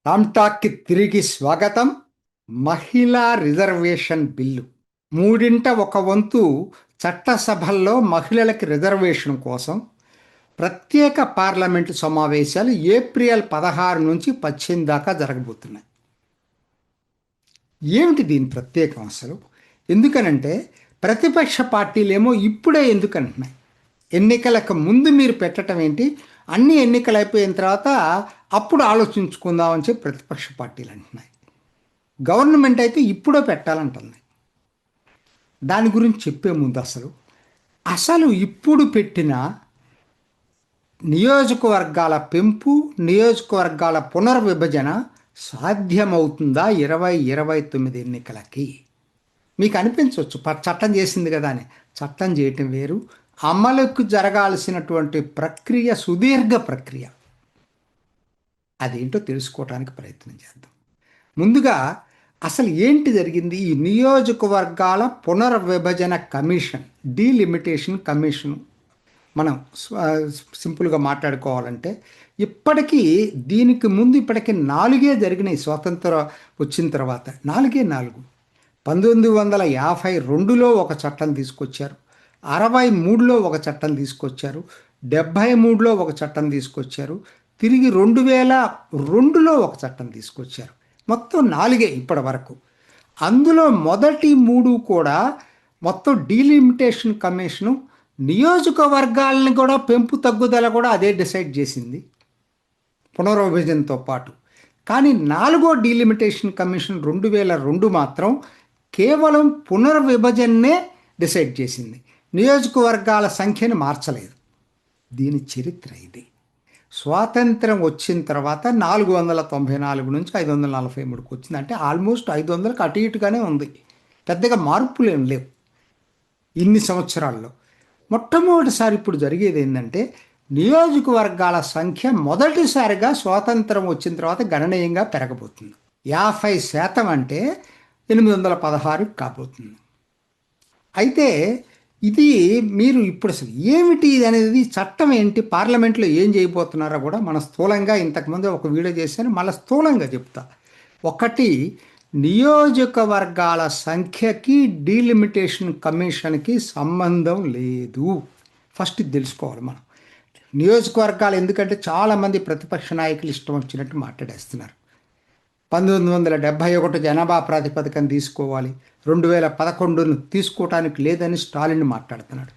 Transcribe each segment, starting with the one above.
రామ్టాక్కి తిరిగి స్వాగతం. మహిళా రిజర్వేషన్ బిల్లు మూడింట ఒక వంతు చట్టసభల్లో మహిళలకి రిజర్వేషన్ కోసం ప్రత్యేక పార్లమెంటు సమావేశాలు ఏప్రిల్ 16 నుంచి 18 దాకా జరగబోతున్నాయి. ఏమిటి దీని ప్రత్యేకం అసలు? ఎందుకనంటే ప్రతిపక్ష పార్టీలేమో ఇప్పుడే ఎందుకంటున్నాయి, ఎన్నికలకు ముందు మీరు పెట్టడం ఏంటి, అన్ని ఎన్నికలు అయిపోయిన తర్వాత అప్పుడు ఆలోచించుకుందామని చెప్పి ప్రతిపక్ష పార్టీలు అంటున్నాయి. గవర్నమెంట్ అయితే ఇప్పుడే పెట్టాలంటుంది. దాని గురించి చెప్పే ముందు అసలు ఇప్పుడు పెట్టిన నియోజకవర్గాల పెంపు, నియోజకవర్గాల పునర్విభజన సాధ్యమవుతుందా 2029 ఎన్నికలకి? మీకు అనిపించవచ్చు చట్టం చేసింది కదా అని. చట్టం చేయటం వేరు, అమలుకు జరగాల్సినటువంటి ప్రక్రియ సుదీర్ఘ ప్రక్రియ. అదేంటో తెలుసుకోవడానికి ప్రయత్నం చేద్దాం. ముందుగా అసలు ఏంటి జరిగింది? ఈ నియోజకవర్గాల పునర్విభజన కమిషన్, డీలిమిటేషన్ కమిషన్ మనం సింపుల్గా మాట్లాడుకోవాలంటే, ఇప్పటికీ దీనికి ముందు ఇప్పటికీ 4 జరిగినాయి. స్వాతంత్ర వచ్చిన తర్వాత 4. 1952లో ఒక చట్టం తీసుకొచ్చారు, 63లో ఒక చట్టం తీసుకొచ్చారు, 73లో ఒక చట్టం తీసుకొచ్చారు, తిరిగి 2002లో ఒక చట్టం తీసుకొచ్చారు. మొత్తం 4 ఇప్పటి వరకు. అందులో మొదటి 3 కూడా మొత్తం డీలిమిటేషన్ కమిషను నియోజకవర్గాలను కూడా పెంపు తగ్గుదల కూడా అదే డిసైడ్ చేసింది పునర్విభజనతో పాటు. కానీ 4వ డీలిమిటేషన్ కమిషన్ 2002 మాత్రం కేవలం పునర్విభజన్నే డిసైడ్ చేసింది, నియోజకవర్గాల సంఖ్యను మార్చలేదు. దీని చరిత్ర ఇది. స్వాతంత్రం వచ్చిన తర్వాత 494 నుంచి 543కి వచ్చింది. అంటే ఆల్మోస్ట్ 500కి అటు ఇటుగానే ఉంది, పెద్దగా మార్పులు ఏం లేవు ఇన్ని సంవత్సరాల్లో. మొట్టమొదటిసారి ఇప్పుడు జరిగేది ఏంటంటే, నియోజకవర్గాల సంఖ్య మొదటిసారిగా స్వాతంత్రం వచ్చిన తర్వాత గణనీయంగా పెరగబోతుంది. 50% అంటే 816 కాబోతుంది. అయితే ఇది మీరు ఇప్పుడు అసలు ఏమిటి ఇది అనేది, చట్టం ఏంటి, పార్లమెంట్లో ఏం చేయబోతున్నారో కూడా మన స్థూలంగా ఇంతకుముందు ఒక వీడియో చేశాను, మళ్ళీ స్థూలంగా చెప్తా. ఒకటి, నియోజకవర్గాల సంఖ్యకి డీలిమిటేషన్ కమిషన్కి సంబంధం లేదు. ఫస్ట్ ఇది తెలుసుకోవాలి మనం. నియోజకవర్గాలు ఎందుకంటే చాలామంది ప్రతిపక్ష నాయకులు ఇష్టం వచ్చినట్టు మాట్లాడేస్తున్నారు. 1971 జనాభా ప్రాతిపదికను తీసుకోవాలి, 2011ను తీసుకోవటానికి లేదని స్టాలిన్ మాట్లాడుతున్నాడు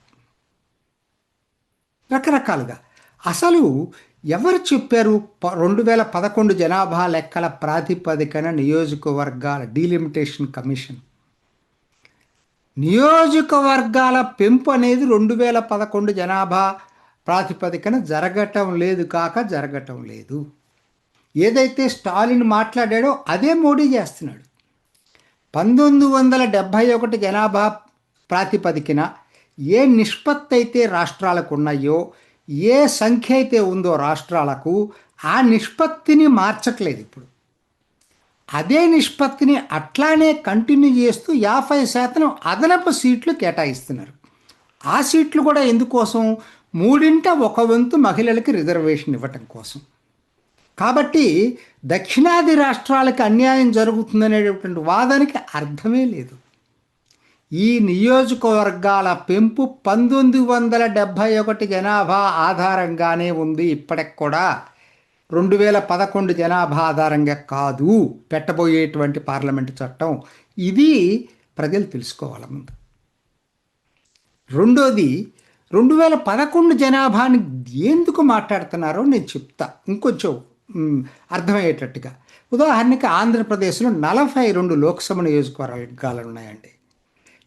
రకరకాలుగా. అసలు ఎవరు చెప్పారు 2011 జనాభా లెక్కల ప్రాతిపదికన నియోజకవర్గాల డీలిమిటేషన్ కమిషన్? నియోజకవర్గాల పెంపు అనేది 2011 జనాభా ప్రాతిపదికన జరగటం లేదు. ఏదైతే స్టాలిన్ మాట్లాడాడో అదే మోడీ చేస్తున్నాడు. 1971 జనాభా ప్రాతిపదికన ఏ నిష్పత్తి అయితే రాష్ట్రాలకు ఉన్నాయో, ఏ సంఖ్య అయితే ఉందో రాష్ట్రాలకు, ఆ నిష్పత్తిని మార్చట్లేదు ఇప్పుడు. అదే నిష్పత్తిని అట్లానే కంటిన్యూ చేస్తూ 50% అదనపు సీట్లు కేటాయిస్తున్నారు. ఆ సీట్లు కూడా ఎందుకోసం? 3/1 మహిళలకి రిజర్వేషన్ ఇవ్వటం కోసం. కాబట్టి దక్షిణాది రాష్ట్రాలకు అన్యాయం జరుగుతుందనేటువంటి వాదనకి అర్థమే లేదు. ఈ నియోజకవర్గాల పెంపు 1971 జనాభా ఆధారంగానే ఉంది ఇప్పటికి కూడా, 2011 జనాభా ఆధారంగా కాదు పెట్టబోయేటువంటి పార్లమెంటు చట్టం. ఇది ప్రజలు తెలుసుకోవాలి ముందు. రెండోది, 2011 జనాభాని ఎందుకు మాట్లాడుతున్నారో నేను చెప్తా ఇంకొంచెం అర్థమయ్యేటట్టుగా. ఉదాహరణకి ఆంధ్రప్రదేశ్లో 42 లోక్సభ నియోజకవర్గాలు ఉన్నాయండి.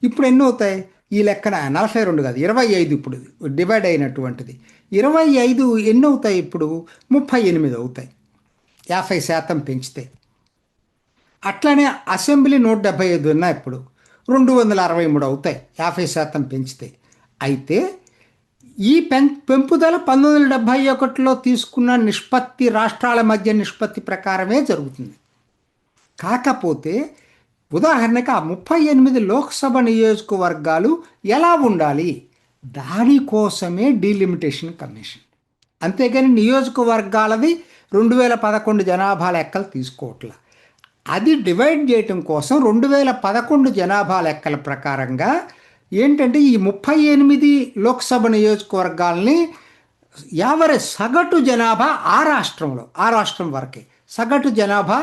ఇప్పుడు ఎన్ని అవుతాయి ఈ లెక్కన? 42 కాదు, 25 ఇప్పుడు డివైడ్ అయినటువంటిది. 25 ఎన్ని అవుతాయి ఇప్పుడు? 38 అవుతాయి 50% పెంచితే. అట్లానే అసెంబ్లీ 175 ఉన్నాయి, ఇప్పుడు 263 అవుతాయి 50% పెంచితే. అయితే ఈ పెంపుదల 1971లో తీసుకున్న నిష్పత్తి, రాష్ట్రాల మధ్య నిష్పత్తి ప్రకారమే జరుగుతుంది. కాకపోతే ఉదాహరణకు ఆ 38 లోక్సభ నియోజకవర్గాలు ఎలా ఉండాలి, దానికోసమే డీలిమిటేషన్ కమిషన్. అంతేగాని నియోజకవర్గాలది 2011 జనాభా లెక్కలు తీసుకోవట్లా. అది డివైడ్ చేయటం కోసం 2011 జనాభా లెక్కల ప్రకారంగా ఏంటంటే ఈ 38 లోక్సభ నియోజకవర్గాల్ని సగటు జనాభా ఆ రాష్ట్రం వరకే సగటు జనాభా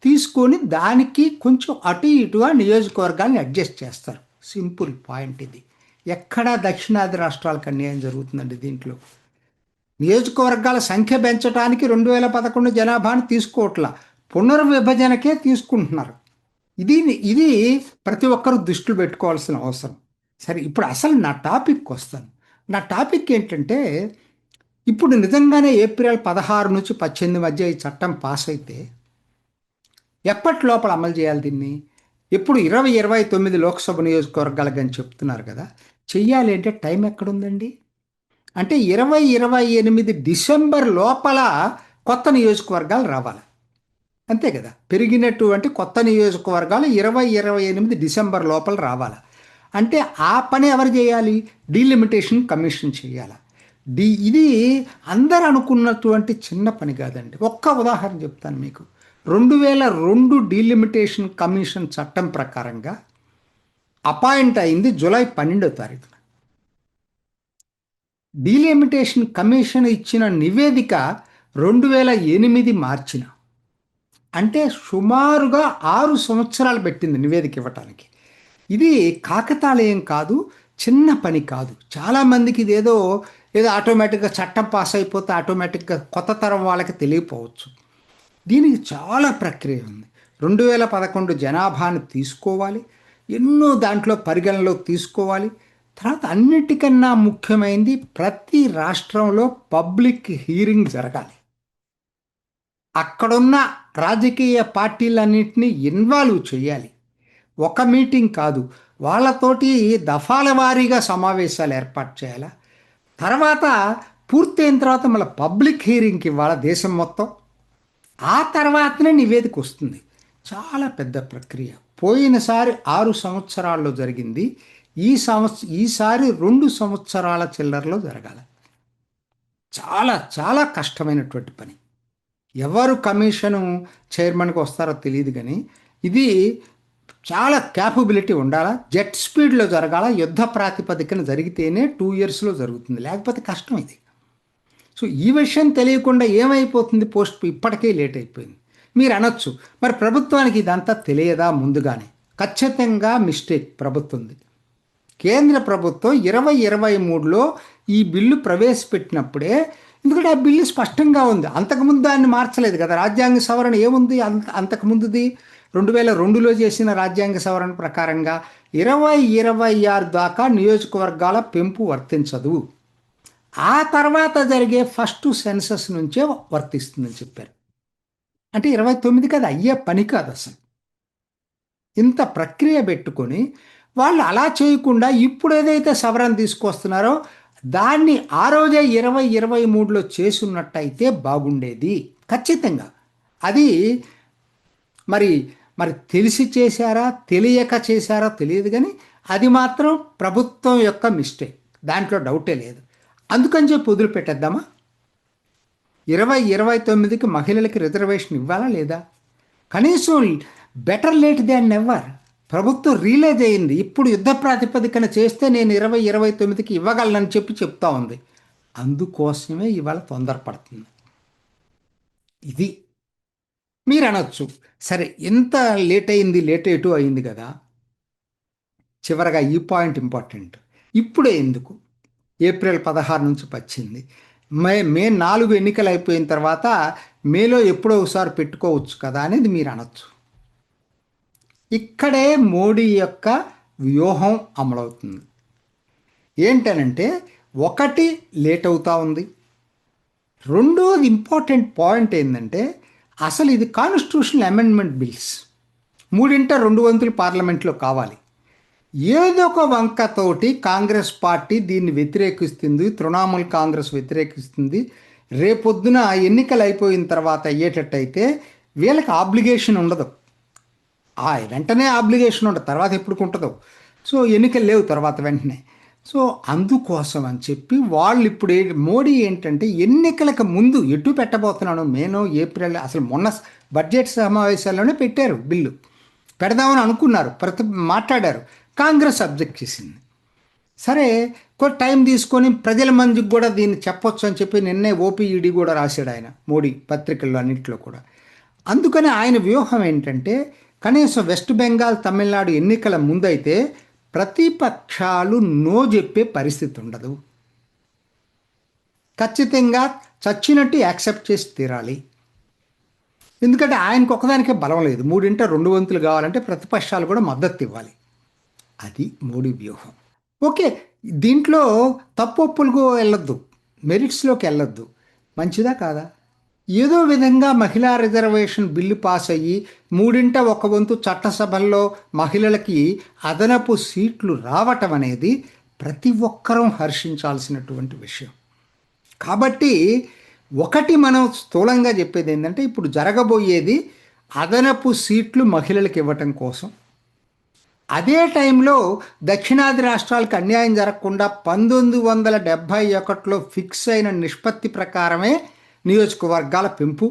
తీసుకొని దానికి కొంచెం అటు ఇటుగా నియోజకవర్గాన్ని అడ్జస్ట్ చేస్తారు. సింపుల్ పాయింట్ ఇది. ఎక్కడా దక్షిణాది రాష్ట్రాలకు అన్యాయం జరుగుతుందండి దీంట్లో. నియోజకవర్గాల సంఖ్య పెంచడానికి 2011 జనాభాను తీసుకోవట్లా, పునర్విభజనకే తీసుకుంటున్నారు. ఇది ఇది ప్రతి ఒక్కరూ దృష్టిలో పెట్టుకోవాల్సిన అవసరం. సరే, ఇప్పుడు అసలు నా టాపిక్ వస్తాను. నా టాపిక్ ఏంటంటే, ఇప్పుడు నిజంగానే ఏప్రిల్ 16 నుంచి 18 మధ్య ఈ చట్టం పాస్ అయితే ఎప్పటి లోపల అమలు చేయాలి దీన్ని? ఎప్పుడు 2029 లోక్సభ నియోజకవర్గాలకు అని చెప్తున్నారు కదా, చెయ్యాలి అంటే టైం ఎక్కడుందండి? అంటే 2028 డిసెంబర్ లోపల కొత్త నియోజకవర్గాలు రావాలి, అంతే కదా. పెరిగినటువంటి కొత్త నియోజకవర్గాలు 2028 డిసెంబర్ లోపల రావాలి. అంటే ఆ పని ఎవరు చేయాలి? డీలిమిటేషన్ కమిషన్ చేయాలి. ఇది అందరు అనుకున్నటువంటి చిన్న పని కాదండి. ఒక్క ఉదాహరణ చెప్తాను మీకు. 2002 డీలిమిటేషన్ కమిషన్ చట్టం ప్రకారంగా అపాయింట్ అయింది జూలై 12వ తారీఖున. డీలిమిటేషన్ కమిషన్ ఇచ్చిన నివేదిక 2008 మార్చిన. అంటే సుమారుగా 6 సంవత్సరాలు పెట్టింది నివేదిక ఇవ్వటానికి. ఇది కాకతాళీయం కాదు, చిన్న పని కాదు. చాలామందికి ఇది ఏదో ఆటోమేటిక్గా చట్టం పాస్ అయిపోతే ఆటోమేటిక్గా కొత్త తరం వాళ్ళకి తెలియపోవచ్చు. దీనికి చాలా ప్రక్రియ ఉంది. 2011 జనాభాను తీసుకోవాలి, ఎన్నో దాంట్లో పరిగణలో తీసుకోవాలి. తర్వాత అన్నిటికన్నా ముఖ్యమైనది ప్రతి రాష్ట్రంలో పబ్లిక్ హీరింగ్ జరగాలి. అక్కడున్న రాజకీయ పార్టీలన్నింటినీ ఇన్వాల్వ్ చేయాలి. ఒక మీటింగ్ కాదు, వాళ్ళతోటి దఫాల వారీగా సమావేశాలు ఏర్పాటు చేయాలి. తర్వాత పూర్తయిన తర్వాత మళ్ళీ పబ్లిక్ హీరింగ్కి ఇవ్వాలి దేశం మొత్తం. ఆ తర్వాతనే నివేదిక వస్తుంది. చాలా పెద్ద ప్రక్రియ. పోయినసారి 6 సంవత్సరాల్లో జరిగింది, ఈసారి 2 సంవత్సరాల చిల్లరలో జరగాలి. చాలా చాలా కష్టమైనటువంటి పని. ఎవరు కమిషను చైర్మన్కి వస్తారో తెలియదు, కానీ ఇది చాలా క్యాపబిలిటీ ఉండాలా. జెట్ స్పీడ్లో జరగాల, యుద్ధ ప్రాతిపదికన జరిగితేనే 2 ఇయర్స్లో జరుగుతుంది, లేకపోతే కష్టం ఇది. సో ఈ విషయం తెలియకుండా ఏమైపోతుంది, పోస్ట్ ఇప్పటికే లేట్ అయిపోయింది. మీరు అనొచ్చు, మరి ప్రభుత్వానికి ఇదంతా తెలియదా ముందుగానే? ఖచ్చితంగా మిస్టేక్ ప్రభుత్వంది. కేంద్ర ప్రభుత్వం 2023లో ఈ బిల్లు ప్రవేశపెట్టినప్పుడే, ఎందుకంటే ఆ బిల్లు స్పష్టంగా ఉంది, అంతకుముందు దాన్ని మార్చలేదు కదా. రాజ్యాంగ సవరణ ఏముంది అంతకుముందుది? 2002లో చేసిన రాజ్యాంగ సవరణ ప్రకారంగా 2026 దాకా నియోజకవర్గాల పెంపు వర్తించదు, ఆ తర్వాత జరిగే ఫస్ట్ సెన్సస్ నుంచే వర్తిస్తుందని చెప్పారు. అంటే 29 కదా, అయ్యే పని కాదు అసలు. ఇంత ప్రక్రియ పెట్టుకొని వాళ్ళు అలా చేయకుండా ఇప్పుడు ఏదైతే సవరణ తీసుకొస్తున్నారో దాన్ని ఆ రోజే 2023లో చేసున్నట్టయితే బాగుండేది ఖచ్చితంగా. అది మరి తెలిసి చేశారా తెలియక చేశారా తెలియదు, కానీ అది మాత్రం ప్రభుత్వం యొక్క మిస్టేక్, దాంట్లో డౌటే లేదు. అందుకని చెప్పి వదిలిపెట్టేద్దామా? 2029కి మహిళలకి రిజర్వేషన్ ఇవ్వాలా లేదా? కనీసం బెటర్ లేట్ దాన్ నెవర్. ప్రభుత్వం రియలైజ్ అయ్యింది, ఇప్పుడు యుద్ధ ప్రాతిపదికన చేస్తే నేను 2029కి ఇవ్వగలనని చెప్తా ఉంది. అందుకోసమే ఇవాళ తొందరపడుతుంది. ఇది మీరు అనొచ్చు, సరే ఇంత లేట్ ఎటు అయింది కదా. చివరగా ఈ పాయింట్ ఇంపార్టెంట్. ఇప్పుడే ఎందుకు ఏప్రిల్ 16 నుంచి 18? మే 4 ఎన్నికలు అయిపోయిన తర్వాత మేలో ఎప్పుడో ఒకసారి పెట్టుకోవచ్చు కదా అనేది మీరు అనొచ్చు. ఇక్కడే మోడీ యొక్క వ్యూహం అమలవుతుంది. ఏంటనంటే, ఒకటి లేట్ అవుతా ఉంది, రెండోది ఇంపార్టెంట్ పాయింట్ ఏంటంటే, అసలు ఇది కాన్స్టిట్యూషనల్ అమెండ్మెంట్ బిల్స్, 3/2 పార్లమెంట్లో కావాలి. ఏదో ఒక వంకతోటి కాంగ్రెస్ పార్టీ దీన్ని వ్యతిరేకిస్తుంది, తృణమూల్ కాంగ్రెస్ వ్యతిరేకిస్తుంది. రేపొద్దున ఎన్నికలు అయిపోయిన తర్వాత అయ్యేటట్టయితే వీళ్ళకి ఆబ్లిగేషన్ ఉండదు, వెంటనే ఆబ్లిగేషన్ ఉండదు, తర్వాత ఎప్పుడు ఉంటుందో. సో ఎన్నికలు లేవు తర్వాత వెంటనే. సో అందుకోసం అని చెప్పి వాళ్ళు ఇప్పుడు మోడీ ఏంటంటే ఎన్నికలకు ముందు ఎటు పెట్టబోతున్నాను మేనో ఏప్రిల్ అసలు మొన్న బడ్జెట్ సమావేశాల్లోనే పెట్టారు బిల్లు పెడదామని అనుకున్నారు మాట్లాడారు. కాంగ్రెస్ అబ్జెక్ట్ చేసింది. సరే కొంత టైం తీసుకొని ప్రజల మందికి కూడా దీన్ని చెప్పొచ్చు అని చెప్పి నిన్నే ఓపీఈడి కూడా రాశాడు ఆయన మోడీ పత్రికల్లో అన్నింటిలో కూడా. అందుకని ఆయన వ్యూహం ఏంటంటే కనీసం వెస్ట్ బెంగాల్ తమిళనాడు ఎన్నికల ముందైతే ప్రతిపక్షాలు నో చెప్పే పరిస్థితి ఉండదు, ఖచ్చితంగా చచ్చినట్టు యాక్సెప్ట్ చేసి తీరాలి. ఎందుకంటే ఆయనకు ఒకదానికే బలం లేదు, 3/2 కావాలంటే ప్రతిపక్షాలు కూడా మద్దతు ఇవ్వాలి. అది మోడీ వ్యూహం. ఓకే, దీంట్లో తప్పొప్పులకు వెళ్ళొద్దు, మెరిట్స్లోకి వెళ్ళొద్దు. మంచిదా కాదా? ఏదో విధంగా మహిళా రిజర్వేషన్ బిల్లు పాస్ అయ్యి 3/1 చట్టసభల్లో మహిళలకి అదనపు సీట్లు రావటం అనేది ప్రతి ఒక్కరూ హర్షించాల్సినటువంటి విషయం. కాబట్టి ఒకటి మనం స్థూలంగా చెప్పేది ఏంటంటే ఇప్పుడు జరగబోయేది అదనపు సీట్లు మహిళలకు ఇవ్వటం కోసం. అదే టైంలో దక్షిణాది రాష్ట్రాలకు అన్యాయం జరగకుండా 1971లో ఫిక్స్ అయిన నిష్పత్తి ప్రకారమే నియోజకవర్గాల పెంపు.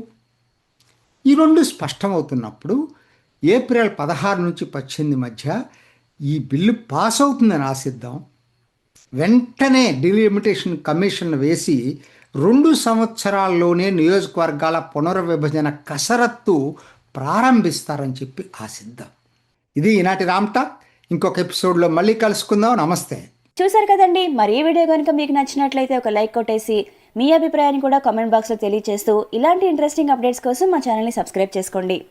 ఈ రెండు స్పష్టమవుతున్నప్పుడు ఏప్రిల్ 16 నుంచి 18 మధ్య ఈ బిల్లు పాస్ అవుతుందని ఆశిద్దాం. వెంటనే డిలిమిటేషన్ కమిషన్ వేసి 2 సంవత్సరాల్లోనే నియోజకవర్గాల పునర్విభజన కసరత్తు ప్రారంభిస్తారని చెప్పి ఆశిద్దాం. ఇది ఈనాటి రామ్ టాక్. ఇంకొక ఎపిసోడ్లో మళ్ళీ కలుసుకుందాం. నమస్తే. చూసారు కదండి, మరి ఈ వీడియో కనుక మీకు నచ్చినట్లయితే ఒక లైక్ కొట్టేసి మీ అభిప్రాయాన్ని కూడా కామెంట్ బాక్స్లో తెలియజేస్తూ ఇలాంటి ఇంట్రెస్టింగ్ అప్డేట్స్ కోసం మా ఛానల్ని సబ్స్క్రైబ్ చేసుకోండి.